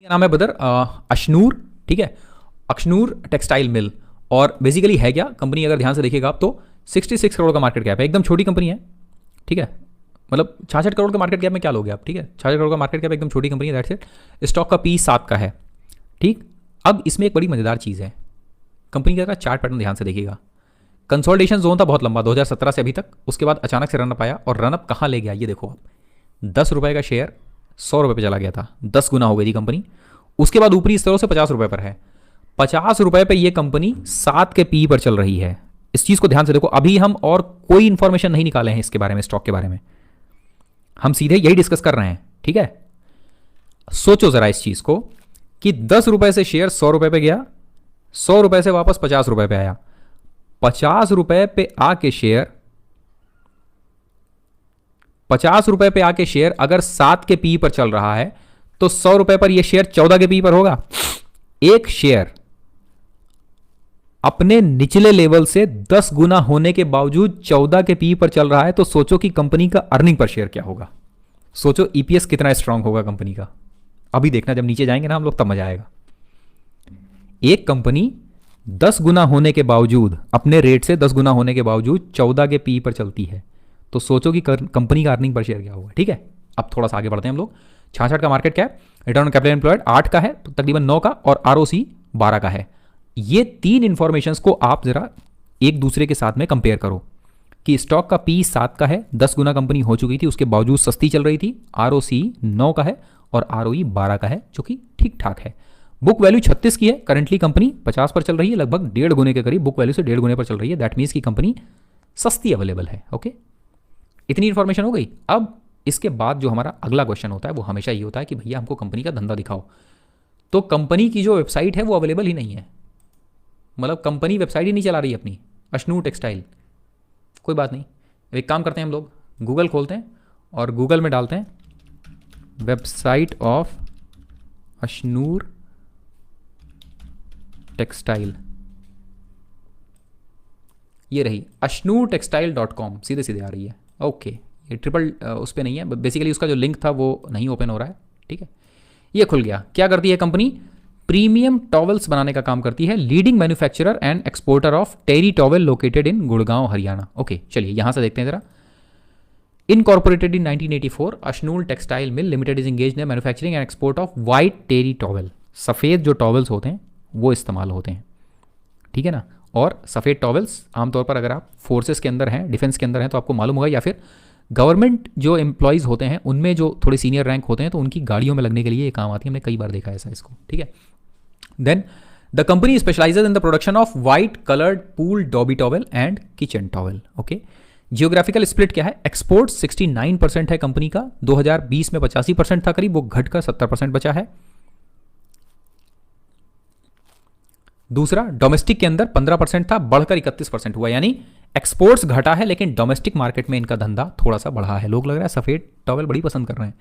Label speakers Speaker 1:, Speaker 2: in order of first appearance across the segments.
Speaker 1: नाम है बदर अशनूर, ठीक है, अशनूर टेक्सटाइल मिल। और बेसिकली है क्या कंपनी, अगर ध्यान से देखिएगा आप तो 66 करोड़ का मार्केट कैप है, एकदम छोटी कंपनी है, ठीक है। मतलब 66 करोड़ के मार्केट कैप में क्या लोगे आप, ठीक है, 66 करोड़ का मार्केट कैप, एकदम छोटी कंपनी है, दैट्स इट। स्टॉक का पी 7 का है, ठीक। अब इसमें एक बड़ी मजेदार चीज़ है, कंपनी का चार्ट पैटर्न ध्यान से देखिएगा। कंसोलिडेशन जोन था बहुत लंबा 2017 से अभी तक, उसके बाद अचानक से रनअप आया और रनअप कहाँ ले गया ये देखो आप, 10 रुपये का शेयर 100 रुपये पे चला गया था, 10 गुना हो गई थी कंपनी। उसके बाद ऊपरी स्तरों से 50 रुपये पर है, 50 रुपये पे ये कंपनी 7 के पी पर चल रही है। इस चीज़ को ध्यान से देखो, अभी हम और कोई इंफॉर्मेशन नहीं निकाले हैं इसके बारे में, स्टॉक के बारे में, हम सीधे यही डिस्कस कर रहे हैं, ठीक है। सोचो जरा इस चीज़ को कि 10 रुपये से शेयर 100 रुपये पे गया, 100 रुपये से वापस 50 रुपये पे आया, 50 रुपये पे आके शेयर, 50 रुपये पे आके शेयर अगर 7 के पी पर चल रहा है तो 100 रुपये पर यह शेयर 14 के पी पर होगा। एक शेयर अपने निचले लेवल से 10 गुना होने के बावजूद 14 के पी पर चल रहा है, तो सोचो कि कंपनी का अर्निंग पर शेयर क्या होगा, सोचो ईपीएस कितना स्ट्रांग होगा कंपनी का। अभी देखना जब नीचे जाएंगे ना हम लोग, तब मजा आएगा। एक कंपनी 10 गुना होने के बावजूद, अपने रेट से 10 गुना होने के बावजूद 14 के पी पर चलती है, तो सोचो कि कंपनी का अर्निंग पर शेयर क्या होगा, ठीक है। अब थोड़ा सा आगे बढ़ते हैं हम लोग। 66 का market cap, return on capital employed 8 का है, तो तकरीबन 9 का, और आरओसी 12 का है। ये तीन इंफॉर्मेशंस को आप जरा एक दूसरे के साथ में कंपेयर करो कि स्टॉक का पी 7 का है, 10 गुना कंपनी हो चुकी थी, उसके बावजूद सस्ती चल रही थी, आरओसी 9 का है और आरओई 12 का है, जो कि ठीक ठाक है। बुक वैल्यू 36 की है, करंटली कंपनी 50 पर चल रही है, लगभग 1.5 गुने के करीब, बुक वैल्यू से 1.5 गुने पर चल रही है। दैट मीन्स की कंपनी सस्ती अवेलेबल है, ओके। इतनी इंफॉर्मेशन हो गई। अब इसके बाद जो हमारा अगला क्वेश्चन होता है वो हमेशा ये होता है कि भैया हमको कंपनी का धंधा दिखाओ। तो कंपनी की जो वेबसाइट है वो अवेलेबल ही नहीं है, मतलब कंपनी वेबसाइट ही नहीं चला रही है अपनी, अशनूर टेक्सटाइल। कोई बात नहीं, एक काम करते हैं हम लोग, गूगल खोलते हैं और गूगल में डालते हैं वेबसाइट ऑफ अशनूर टेक्सटाइल। ये रही ashnurtextile.com, सीधे सीधे आ रही है, ओके। ये ट्रिपल उस पर नहीं है, बेसिकली उसका जो लिंक था वो नहीं ओपन हो रहा है, ठीक है। ये खुल गया। क्या करती है कंपनी, प्रीमियम टॉवल्स बनाने का काम करती है, leading manufacturer and exporter of terry towel located in Gurgaon Haryana, okay. चलिए यहां से देखते हैं जरा। Incorporated in 1984, Ashnoor textile mill limited is engaged in manufacturing and export of white terry towel. सफ़ेद जो टॉवल्स होते हैं वो इस्तेमाल होते हैं, ठीक है ना। और सफ़ेद टॉवल्स आमतौर पर अगर आप फोर्सेस के अंदर हैं, डिफेंस के अंदर हैं, तो आपको मालूम होगा, या फिर गवर्नमेंट जो एम्प्लॉयज़ होते हैं उनमें जो थोड़े सीनियर रैंक होते हैं तो उनकी गाड़ियों में लगने के लिए ये काम आती है। हमने कई बार देखा है ऐसा इसको, ठीक है। Then the company specialises in the production of white coloured pool dobby towel and kitchen towel, okay. Geographical split क्या है, एक्सपोर्ट 69% है कंपनी का, 2020 में 85% था करीब, वो घटकर 70% बचा है। दूसरा, डोमेस्टिक के अंदर 15% था, बढ़कर 31% हुआ, यानी एक्सपोर्ट्स घटा है लेकिन डोमेस्टिक मार्केट में इनका धंधा थोड़ा सा बढ़ा है। लोग लग रहा है सफ़ेद टॉवल बड़ी पसंद कर रहे हैं।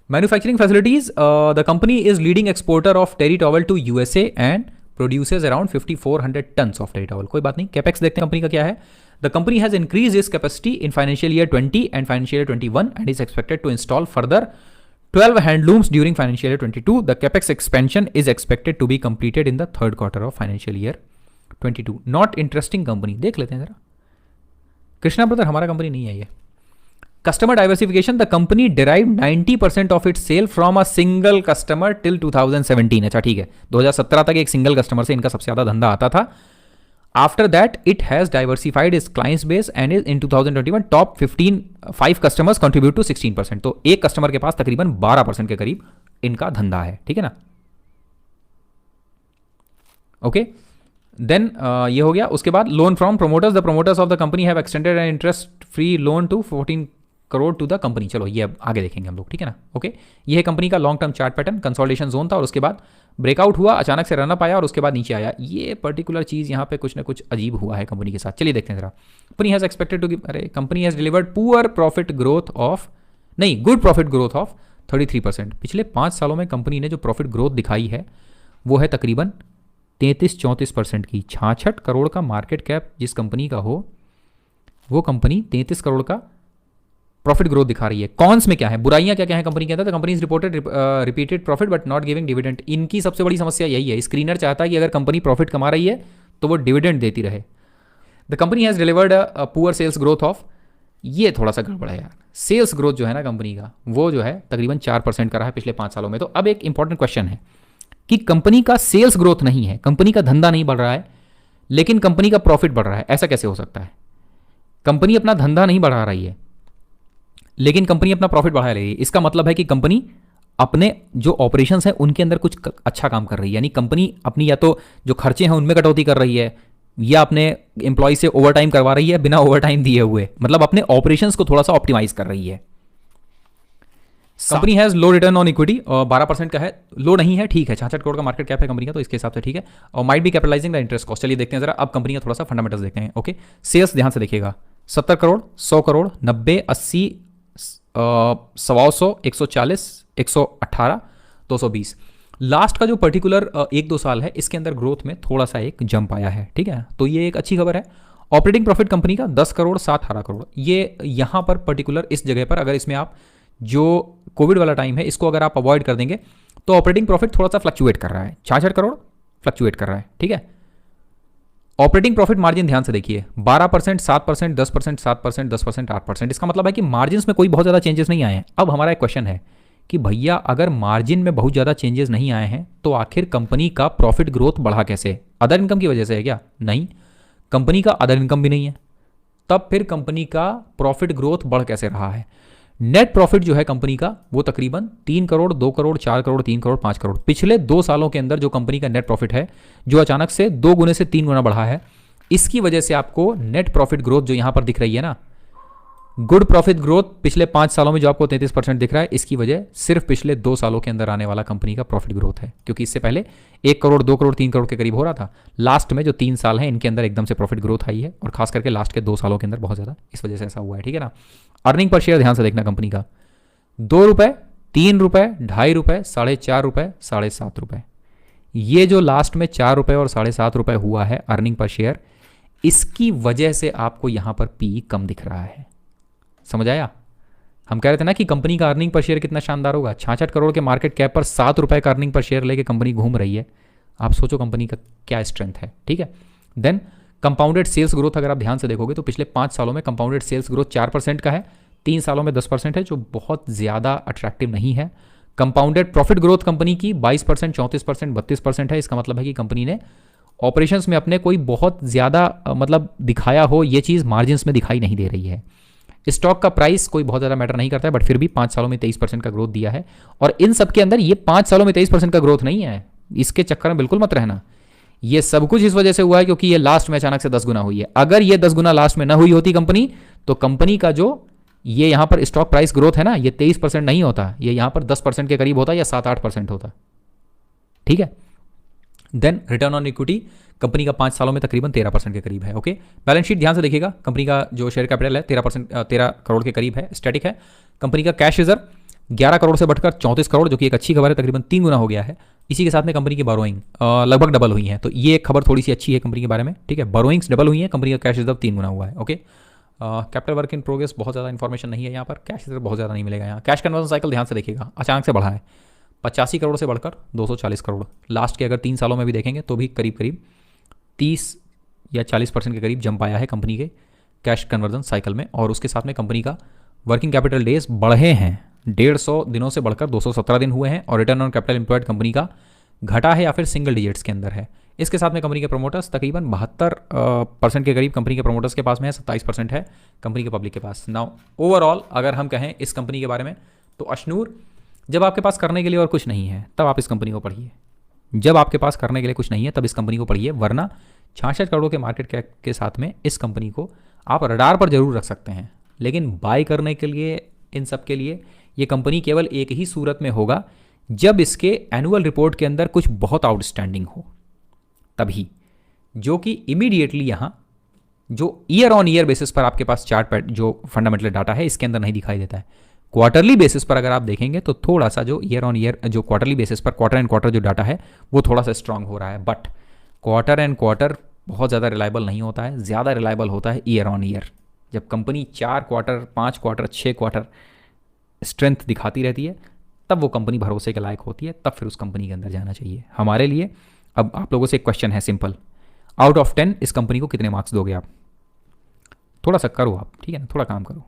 Speaker 1: Manufacturing facilities, the company is leading exporter of terry towel to USA and produces around 5400 tonnes of terry towel. कोई बात नहीं। कैपेक्स देखते हैं कंपनी का क्या है। The company has increase is capacity in financial year 20 and financial year 21 and is expected to install further 12 handlooms during financial year 22. The capex expansion is expected to be completed in the third quarter of financial year 22. Not interesting company, देख लेते हैं जरा। Krishna brother हमारा company नहीं है ये। Customer diversification, the company derived 90% of its sale from a single customer till 2017। अच्छा ठीक है, 2017 तक एक सिंगल कस्टमर से इनका सबसे ज्यादा धंधा आता था। After that, it has diversified its clients base and is in 2021 top 5 customers contribute to 16%। तो एक कस्टमर के पास तकरीबन 12% के करीब इनका धंधा है, ठीक है ना। ओके, देन ये हो गया। उसके बाद loan from promoters, the promoters of the company have extended an interest free loan to 14 crore to the company. चलो ये अब आगे देखेंगे हम लोग, ठीक है ना। ओके, ये है कंपनी का long term chart pattern. Consolidation zone था और उसके बाद ब्रेकआउट हुआ, अचानक से रनअप आया और उसके बाद नीचे आया। ये पर्टिकुलर चीज़ यहाँ पे कुछ ना कुछ अजीब हुआ है कंपनी के साथ। चलिए देखते हैं जरा। Company has expected to give, अरे company has delivered poor profit growth of, नहीं, गुड प्रॉफिट ग्रोथ ऑफ 33%। पिछले 5 सालों में कंपनी ने जो प्रॉफिट ग्रोथ दिखाई है वो है तकरीबन 33-34% की। 66 करोड़ का मार्केट कैप जिस कंपनी का हो, वो कंपनी 33 करोड़ का प्रॉफिट ग्रोथ दिखा रही है। कॉन्स में क्या है, बुराइयां क्या क्या है कंपनी के अंदर, तो company is reported repeated profit but not giving dividend. इनकी सबसे बड़ी समस्या यही है, स्क्रीनर चाहता है कि अगर कंपनी प्रॉफिट कमा रही है तो वो डिविडेंड देती रहे। The company has delivered a poor sales growth of, ये थोड़ा सा गड़बड़ है यार, सेल्स ग्रोथ जो है ना कंपनी का वो जो है तकरीबन 4% का रहा है पिछले 5 सालों में। तो अब एक इंपॉर्टेंट क्वेश्चन है कि कंपनी का सेल्स ग्रोथ नहीं है, कंपनी का धंधा नहीं बढ़ रहा है, लेकिन कंपनी का प्रॉफिट बढ़ रहा है, ऐसा कैसे हो सकता है? कंपनी अपना धंधा नहीं बढ़ा रही है लेकिन कंपनी अपना प्रॉफिट बढ़ा रही है, इसका मतलब है कि कंपनी अपने जो ऑपरेशंस हैं उनके अंदर कुछ अच्छा काम कर रही है, यानी कंपनी अपनी या तो जो खर्चे हैं उनमें कटौती कर रही है या अपने एम्प्लॉय से ओवर टाइम करवा रही है बिना ओवर टाइम दिए हुए, मतलब अपने ऑपरेशंस को थोड़ा सा ऑप्टिमाइज कर रही है। Company has low return on equity, और 12% का है, लो नहीं है, ठीक है, 66 करोड़ का मार्केट कैप है कंपनी का, तो इसके हिसाब से ठीक है, और might be capitalising the interest cost. चलिए देखते हैं जरा अब कंपनी का थोड़ा सा फंडामेंटल्स देखते हैं। ओके, सेल्स ध्यान से देखिएगा, 70 करोड़, 100 करोड़, 90, 80, 125, 140, 118, 220। लास्ट का जो पर्टिकुलर 1-2 साल है इसके अंदर ग्रोथ में थोड़ा सा एक जंप आया है, ठीक है, तो ये एक अच्छी खबर है। ऑपरेटिंग प्रॉफिट कंपनी का 10 करोड़ 18 करोड़, ये यहाँ पर पर्टिकुलर इस जगह पर अगर इसमें आप जो कोविड वाला टाइम है इसको अगर आप अवॉइड कर देंगे तो ऑपरेटिंग प्रॉफिट थोड़ा सा फ्लक्चुएट कर रहा है, 66 करोड़ फ्लक्चुएट कर रहा है, ठीक है। ऑपरेटिंग प्रॉफिट मार्जिन ध्यान से देखिए, 12%, 7%, 10%, 7%, 10%, 8%, इसका मतलब है कि मार्जिन में कोई बहुत ज़्यादा चेंजेस नहीं आए हैं। अब हमारा एक क्वेश्चन है कि भैया अगर मार्जिन में बहुत ज़्यादा चेंजेस नहीं आए हैं तो आखिर कंपनी का प्रॉफिट ग्रोथ बढ़ा कैसे? अदर इनकम की वजह से है क्या? नहीं, कंपनी का अदर इनकम भी नहीं है, तब फिर कंपनी का प्रॉफिट ग्रोथ बढ़ कैसे रहा है? नेट प्रॉफिट जो है कंपनी का वो तकरीबन 3 करोड़, 2 करोड़, 4 करोड़, 3 करोड़, 5 करोड़, पिछले 2 सालों के अंदर जो कंपनी का नेट प्रॉफिट है जो अचानक से 2 गुने से 3 गुना बढ़ा है, इसकी वजह से आपको नेट प्रॉफिट ग्रोथ जो यहां पर दिख रही है ना, गुड प्रॉफिट ग्रोथ पिछले 5 सालों में जो आपको 33% दिख रहा है, इसकी वजह सिर्फ पिछले 2 सालों के अंदर आने वाला कंपनी का प्रॉफिट ग्रोथ है, क्योंकि इससे पहले 1 करोड़, 2 करोड़, 3 करोड़ के करीब हो रहा था। लास्ट में जो 3 साल हैं इनके अंदर एकदम से प्रॉफिट ग्रोथ आई है, और खास करके लास्ट के 2 सालों के अंदर बहुत ज़्यादा, इस वजह से ऐसा हुआ है, ठीक है ना। अर्निंग पर शेयर ध्यान से देखना कंपनी का, 2 रुपये, 3 रुपये, 2.5 रुपये, 4.5 रुपये, 7.5 रुपये, ये जो लास्ट में 4 रुपये और 7.5 रुपये हुआ है अर्निंग पर शेयर, इसकी वजह से आपको यहां पर पी कम दिख रहा है। समझ आया? हम कह रहे थे ना कि कंपनी का अर्निंग पर शेयर कितना शानदार होगा, 66 करोड़ के मार्केट कैप पर 7 रुपये का अर्निंग पर शेयर लेके कंपनी घूम रही है। आप सोचो कंपनी का क्या स्ट्रेंथ है, ठीक है। देन कंपाउंडेड सेल्स ग्रोथ अगर आप ध्यान से देखोगे तो पिछले 5 सालों में कंपाउंडेड सेल्स ग्रोथ 4% का है, 3 सालों में 10% है, जो बहुत ज़्यादा अट्रैक्टिव नहीं है। कंपाउंडेड प्रॉफिट ग्रोथ कंपनी की 22%, 34%, 32% है। इसका मतलब है कि कंपनी ने ऑपरेशंस में अपने कोई बहुत ज़्यादा मतलब दिखाया हो, ये चीज़ मार्जिन्स में दिखाई नहीं दे रही है। स्टॉक का प्राइस कोई बहुत ज़्यादा मैटर नहीं करता है, बट फिर भी 5 सालों में 23% का ग्रोथ दिया है। और इन सब के अंदर ये 5 सालों में 23% का ग्रोथ नहीं है, इसके चक्कर में बिल्कुल मत रहना। ये सब कुछ इस वजह से हुआ है क्योंकि ये लास्ट में अचानक से 10 गुना हुई है। अगर ये 10 गुना लास्ट में ना हुई होती कंपनी, तो कंपनी का जो ये यहाँ पर स्टॉक प्राइस ग्रोथ है ना, ये 23% नहीं होता, ये यहाँ पर 10% के करीब होता या 7-8% होता, ठीक है। Then return on equity company का 5 सालों में तकरीबन 13% के करीब है। ओके, बैलेंस शीट ध्यान से देखिएगा, कंपनी का जो शेयर कैपिटल है 13 करोड़ के करीब है, स्टैटिक है। कंपनी का कैश रिजर्व 11 करोड़ से बढ़कर 34 करोड़, जो कि एक अच्छी खबर है, तकरीबन 3 गुना हो गया है। इसी के साथ में कंपनी की बोरोइंग लगभग डबल हुई है, तो ये एक खबर थोड़ी सी अच्छी है कंपनी के बारे में, ठीक है। बोरोइंग्स डबल हुई है, कंपनी का कैश रिजर्व 3 गुना हुआ है। Okay, capital work in progress बहुत ज़्यादा इन्फॉर्मेशन नहीं है यहाँ पर, कैश रिजर्व बहुत ज़्यादा नहीं मिलेगा यहाँ। कैश कन्वर्जन साइकिल ध्यान से देखिएगा, अचानक से बढ़ा है, 85 करोड़ से बढ़कर 240 करोड़। लास्ट के अगर 3 सालों में भी देखेंगे तो भी करीब करीब 30 या 40% के करीब जंप आया है कंपनी के कैश कन्वर्जन साइकिल में। और उसके साथ में कंपनी का वर्किंग कैपिटल डेज बढ़े हैं, 150 दिनों से बढ़कर 217 दिन हुए हैं। और return on capital employed company का घटा है या फिर सिंगल डिजिट्स के अंदर है। इसके साथ में कंपनी के प्रमोटर्स तकरीबन 72% के करीब कंपनी के प्रमोटर्स के पास में है, 27% है कंपनी के पब्लिक के पास। नाउ ओवरऑल अगर हम कहें इस कंपनी के बारे में, तो अशनूर, जब आपके पास करने के लिए और कुछ नहीं है तब आप इस कंपनी को पढ़िए, जब आपके पास करने के लिए कुछ नहीं है तब इस कंपनी को पढ़िए, वरना 66 करोड़ के मार्केट कैप के साथ में इस कंपनी को आप रडार पर जरूर रख सकते हैं, लेकिन बाय करने के लिए, इन सब के लिए ये कंपनी केवल एक ही सूरत में होगा जब इसके एनुअल रिपोर्ट के अंदर कुछ बहुत आउटस्टैंडिंग हो, तभी, जो कि इमीडिएटली यहाँ जो ईयर ऑन ईयर बेसिस पर आपके पास चार्ट जो फंडामेंटल डाटा है इसके अंदर नहीं दिखाई देता है। क्वार्टरली बेसिस पर अगर आप देखेंगे तो थोड़ा सा जो ईयर ऑन ईयर, जो क्वार्टरली बेसिस पर क्वार्टर एंड क्वार्टर जो डाटा है वो थोड़ा सा स्ट्रांग हो रहा है, बट क्वार्टर एंड क्वार्टर बहुत ज़्यादा रिलायबल नहीं होता है, ज़्यादा रिलायबल होता है ईयर ऑन ईयर। जब company 4 quarter, 5 quarter, 6 quarter strength दिखाती रहती है, तब वो कंपनी भरोसे के लायक होती है, तब फिर उस कंपनी के अंदर जाना चाहिए हमारे लिए। अब आप लोगों से एक क्वेश्चन है सिंपल, आउट ऑफ 10 इस कंपनी को कितने मार्क्स दोगे आप? थोड़ा सा करो आप, ठीक है ना, थोड़ा काम करो।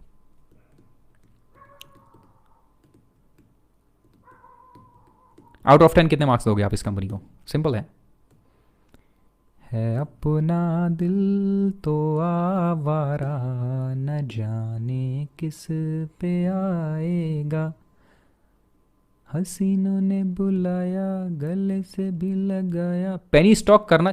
Speaker 1: आउट ऑफ 10 कितने मार्क्स दोगे आप इस कंपनी को? सिंपल है अपना दिल तो आवारा, न जाने किस पे आएगा, हसीनों ने बुलाया, गले से भी लगाया। पेनी स्टॉक करना